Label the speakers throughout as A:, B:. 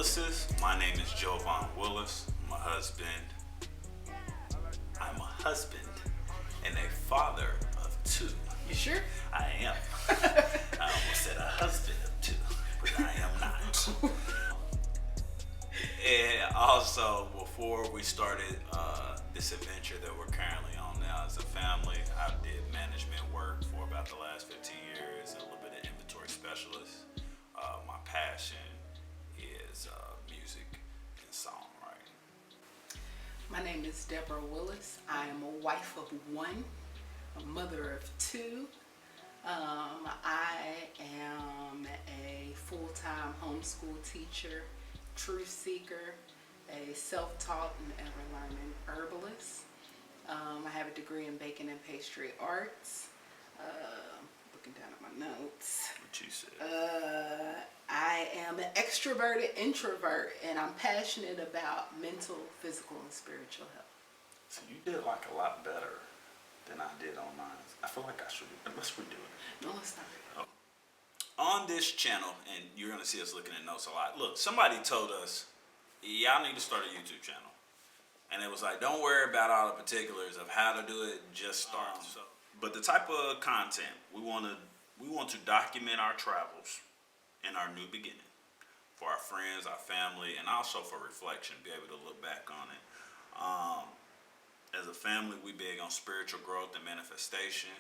A: Willises. My name is Jovan Willis. I'm a husband and a father of two.
B: You sure?
A: I am. I almost said a husband of two, but I am not. And also, before we started this adventure that we're currently on now as a family, I did management work for about the last 15 years, a little bit of inventory specialist. My passion is music and songwriting.
B: My name is Deborah Willis. I am a wife of one, a mother of two. I am a full-time homeschool teacher, truth seeker, a self-taught and ever-learning herbalist. I have a degree in baking and pastry arts. Looking down at my notes.
A: What you said?
B: I am an extroverted introvert, and I'm passionate about mental, physical, and spiritual health.
A: So you did like a lot better than I did on mine. I feel like I should. Let's redo it.
B: No, let's not.
A: Oh. On this channel, and you're gonna see us looking at notes a lot. Look, somebody told us y'all need to start a YouTube channel, and it was like, don't worry about all the particulars of how to do it, just start. But the type of content we want to document our travels and our new beginning for our friends, our family, and also for reflection, be able to look back on it. As a family, we big on spiritual growth and manifestation.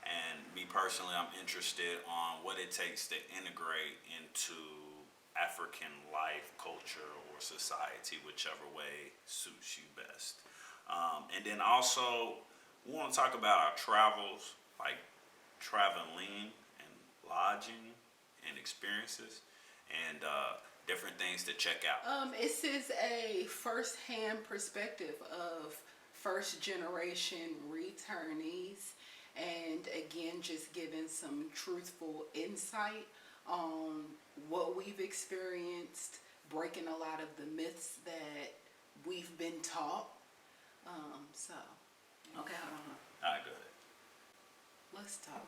A: And me personally, I'm interested on what it takes to integrate into African life, culture, or society, whichever way suits you best. And then also, we want to talk about our travels, like traveling and lodging and experiences, and different things to check out.
B: This is a first-hand perspective of first-generation returnees, and again, just giving some truthful insight on what we've experienced, breaking a lot of the myths that we've been taught. Okay, hold on.
A: All right, go ahead.
B: Let's talk.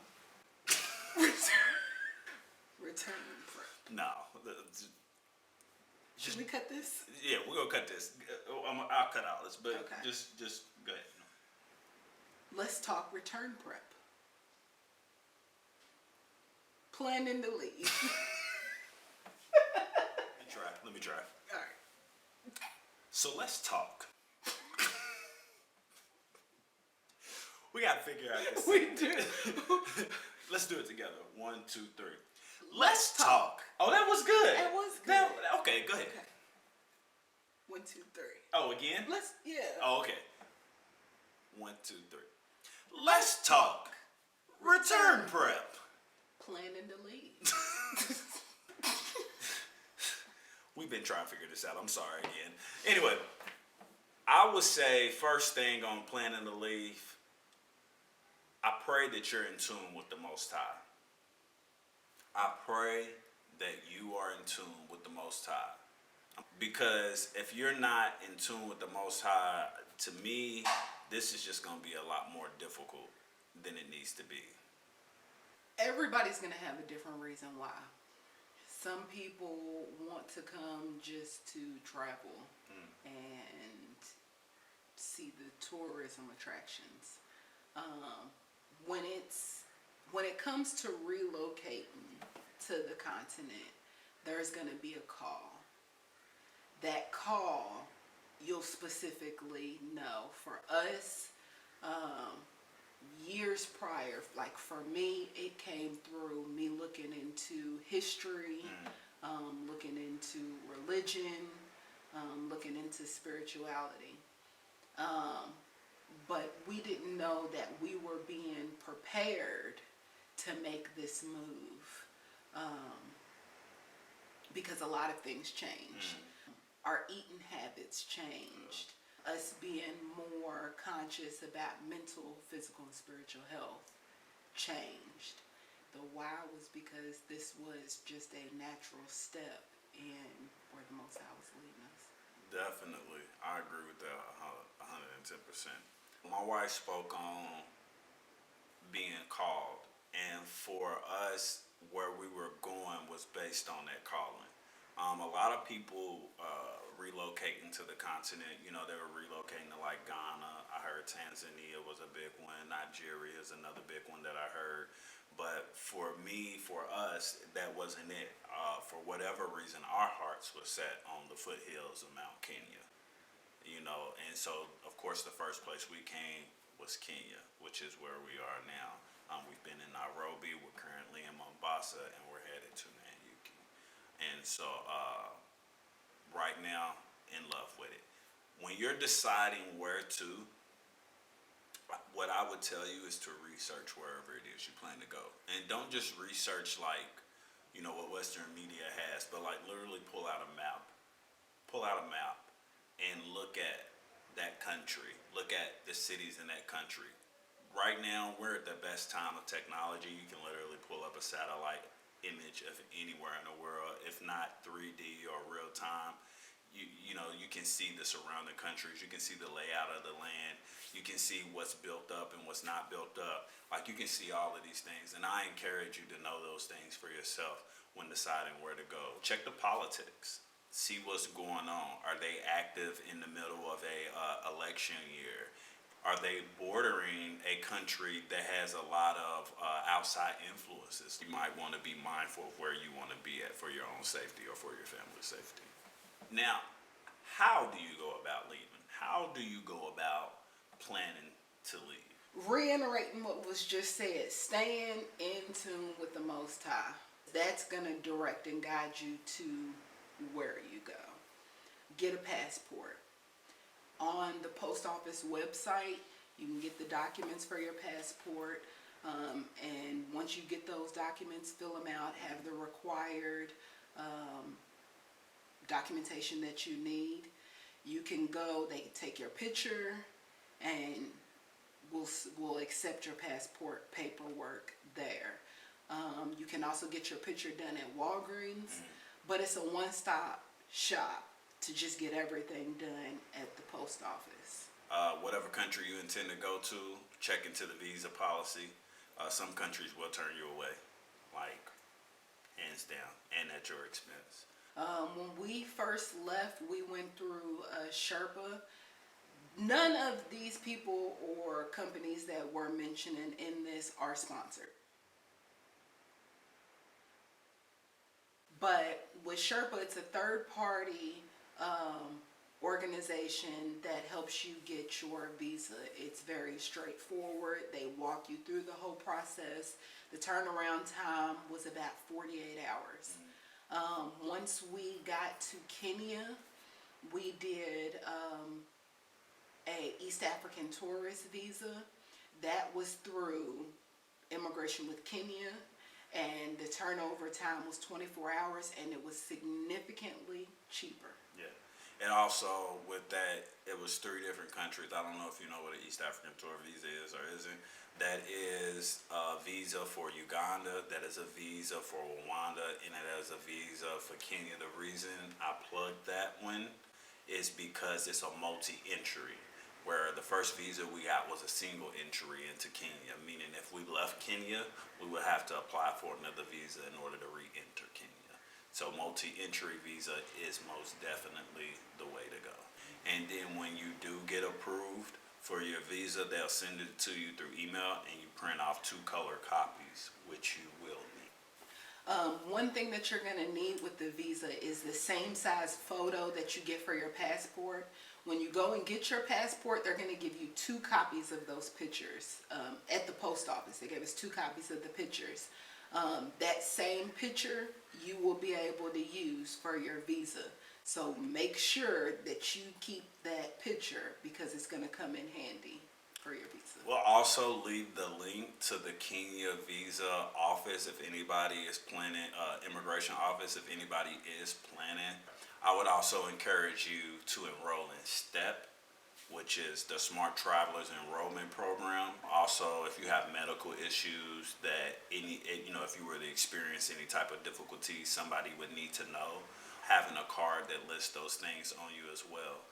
B: Return prep.
A: No.
B: Should we cut this?
A: Yeah, we're gonna cut this. I'll cut out this, but
B: Okay.
A: just go ahead.
B: Let's talk return prep. Planning to leave.
A: Let me try.
B: All right.
A: So let's talk. We gotta figure out this.
B: We do.
A: Let's do it together. 1, 2, 3. Let's talk.
B: talk.
A: Oh, that was good.
B: That was good.
A: Okay, go ahead.
B: Okay. 1, 2, 3.
A: Oh, again?
B: Yeah.
A: Oh, okay. 1, 2, 3. Let's talk. Return prep.
B: Planning to leave.
A: We've been trying to figure this out. I'm sorry again. Anyway, I would say first thing on planning to leave, I pray that you're in tune with the Most High. I pray that you are in tune with the Most High. Because if you're not in tune with the Most High, to me, this is just going to be a lot more difficult than it needs to be.
B: Everybody's going to have a different reason why. Some people want to come just to travel and see the tourism attractions. When it comes to relocating to the continent, there's going to be a call. That call, you'll specifically know. For us, years prior, like for me, it came through me looking into history, looking into religion, looking into spirituality. But we didn't know that we were being prepared to make this move, because a lot of things changed. Our eating habits changed. Us being more conscious about mental, physical, and spiritual health changed. The why was because this was just a natural step in where the Most High was leading us.
A: Definitely. I agree with that 110%. My wife spoke on being called, and for us, where we were going was based on that calling. A lot of people relocating to the continent. You know, they were relocating to like Ghana. I heard Tanzania was a big one. Nigeria is another big one that I heard. But for me, for us, that wasn't it. For whatever reason, our hearts were set on the foothills of Mount Kenya. You know, and so of course the first place we came was Kenya, which is where we are now. We've been in Nairobi. We're currently in Mombasa, and we're headed to Nanyuki. And so right now, in love with it. When you're deciding where to, what I would tell you is to research wherever it is you plan to go, and don't just research like what Western media has, but like literally pull out a map, and look at that country. Look at the cities in that country. Right now, we're at the best time of technology. You can literally pull up a satellite image of anywhere in the world, if not 3D or real time. You can see the surrounding countries. You can see the layout of the land. You can see what's built up and what's not built up. Like, you can see all of these things, and I encourage you to know those things for yourself when deciding where to go. Check the politics. See what's going on. Are they active in the middle of a election year? Are they bordering a country that has a lot of outside influences? You might want to be mindful of where you want to be at for your own safety or for your family's safety. Now, how do you go about leaving? How do you go about planning to leave?
B: Reiterating what was just said, staying in tune with the Most High. That's going to direct and guide you to where you go. Get a passport. On the post office website, you can get the documents for your passport. And once you get those documents, fill them out, have the required documentation that you need. You can go, they can take your picture, and we'll accept your passport paperwork there. You can also get your picture done at Walgreens, but it's a one-stop shop to just get everything done at the post office.
A: Whatever country you intend to go to, check into the visa policy. Some countries will turn you away, like hands down, and at your expense.
B: When we first left, we went through Sherpa. None of these people or companies that we're mentioning in this are sponsored. But with Sherpa, it's a third-party organization that helps you get your visa. It's very straightforward. They walk you through the whole process. The turnaround time was about 48 hours. Once we got to Kenya, we did a East African tourist visa. That was through Immigration with Kenya, and the turnover time was 24 hours, and it was significantly cheaper.
A: Yeah. And also with that, it was 3 different countries. I don't know if you know what an East African tour visa is or isn't. That is a visa for Uganda, that is a visa for Rwanda, and it is a visa for Kenya. The reason I plugged that one is because it's a multi-entry, where the first visa we got was a single entry into Kenya, meaning if we left Kenya, we would have to apply for another visa in order to re-enter Kenya. So multi-entry visa is most definitely the way to go. And then when you do get approved for your visa, they'll send it to you through email, and you print off 2 color copies, which you will need.
B: One thing that you're going to need with the visa is the same size photo that you get for your passport. When you go and get your passport, they're going to give you 2 copies of those pictures at the post office. They gave us 2 copies of the pictures. That same picture you will be able to use for your visa. So make sure that you keep that picture, because it's going to come in handy for your visa.
A: We'll also leave the link to the Kenya Visa office if anybody is planning, immigration office if anybody is planning. I would also encourage you to enroll in STEP, which is the Smart Traveler Enrollment Program. Also, if you have medical issues that if you were to experience any type of difficulty, somebody would need to know, having a card that lists those things on you as well.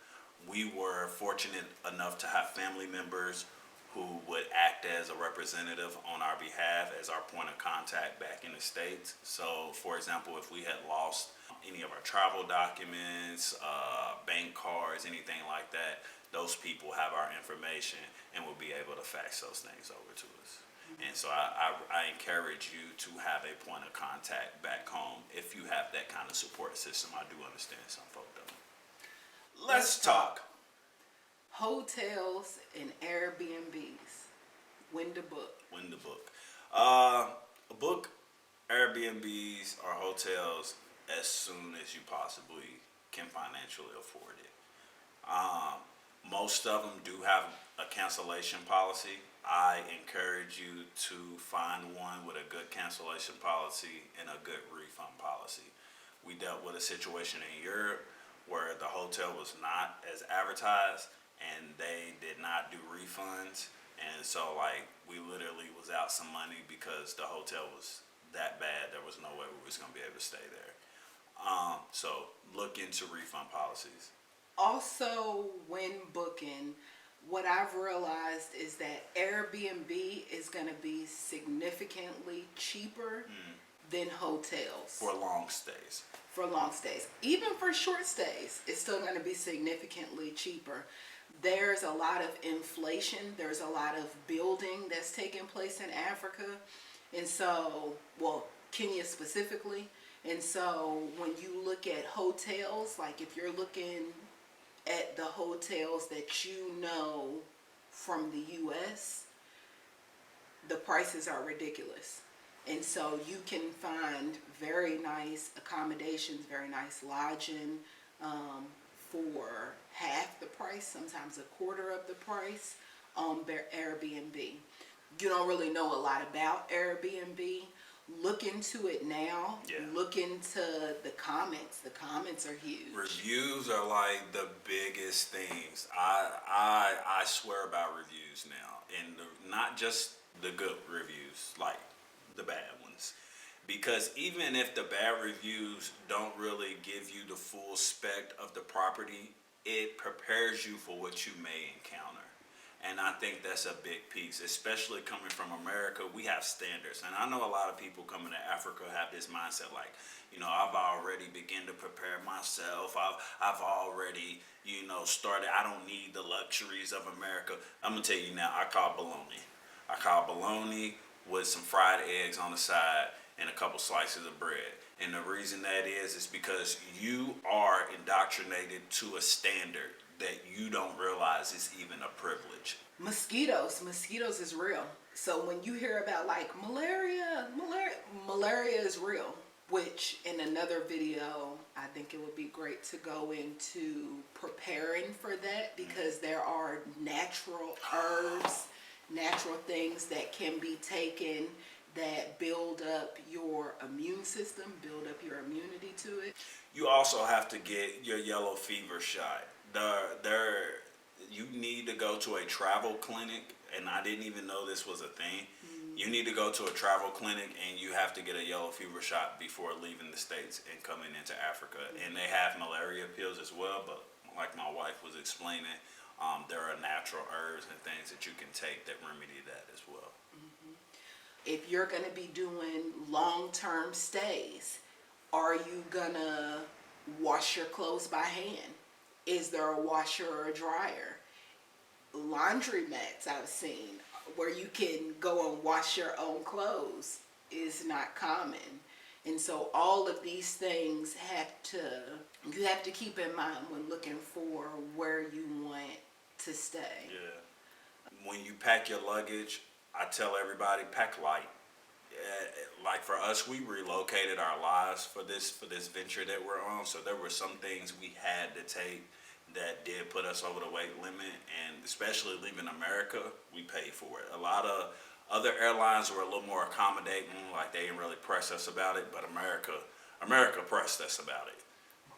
A: We were fortunate enough to have family members who would act as a representative on our behalf as our point of contact back in the States. So, for example, if we had lost any of our travel documents, bank cards, anything like that, those people have our information and will be able to fax those things over to us. And so I encourage you to have a point of contact back home if you have that kind of support system. I do understand some folk don't. Let's talk.
B: Hotels and Airbnbs. When to book.
A: When to book. Book Airbnbs or hotels as soon as you possibly can financially afford it. Most of them do have a cancellation policy. I encourage you to find one with a good cancellation policy and a good refund policy. We dealt with a situation in Europe where the hotel was not as advertised and they did not do refunds. And so like we literally was out some money because the hotel was that bad. There was no way we was gonna be able to stay there. So look into refund policies.
B: Also, when booking, what I've realized is that Airbnb is going to be significantly cheaper than hotels.
A: For long stays.
B: For long stays. Even for short stays, it's still going to be significantly cheaper. There's a lot of inflation. There's a lot of building that's taking place in Africa. And so, well, Kenya specifically. And so when you look at hotels, like if you're looking at the hotels that you know from the U.S., the prices are ridiculous. And so you can find very nice accommodations, very nice lodging for half the price, sometimes a quarter of the price on Airbnb. You don't really know a lot about Airbnb. Look into it now.
A: Yeah.
B: Look into the comments. The comments are huge.
A: Reviews are like the biggest things. I swear about reviews now, and not just the good reviews, like the bad ones. Because even if the bad reviews don't really give you the full spec of the property, it prepares you for what you may encounter. And I think that's a big piece, especially coming from America. We have standards. And I know a lot of people coming to Africa have this mindset like, you know, I've already begun to prepare myself. I've already, you know, started. I don't need the luxuries of America. I'm going to tell you now, I call bologna. I call bologna with some fried eggs on the side and a couple slices of bread. And the reason that is because you are indoctrinated to a standard that you don't realize is even a privilege.
B: Mosquitoes is real. So when you hear about like malaria is real, which in another video, I think it would be great to go into preparing for that, because there are natural herbs, natural things that can be taken that build up your immune system, build up your immunity to it.
A: You also have to get your yellow fever shot. You need to go to a travel clinic, and I didn't even know this was a thing. You need to go to a travel clinic and you have to get a yellow fever shot before leaving the States and coming into Africa. And they have malaria pills as well, but like my wife was explaining, there are natural herbs and things that you can take that remedy that as well.
B: If you're going to be doing long-term stays, are you going to wash your clothes by hand? Is there a washer or a dryer? Laundromats I've seen where you can go and wash your own clothes is not common. And so all of these things you have to keep in mind when looking for where you want to stay.
A: Yeah. When you pack your luggage, I tell everybody, pack light. Like for us, we relocated our lives for this venture that we're on. So there were some things we had to take that did put us over the weight limit, and especially leaving America, we paid for it. A lot of other airlines were a little more accommodating, like they didn't really press us about it, but America pressed us about it.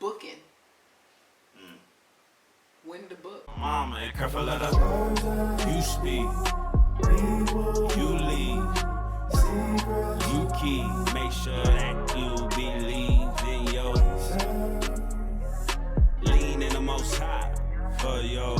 B: Booking. When to book.
A: Mama, ain't careful of the you speak, you lead, you keep, make sure that you believe in yours. Lean in the most high for your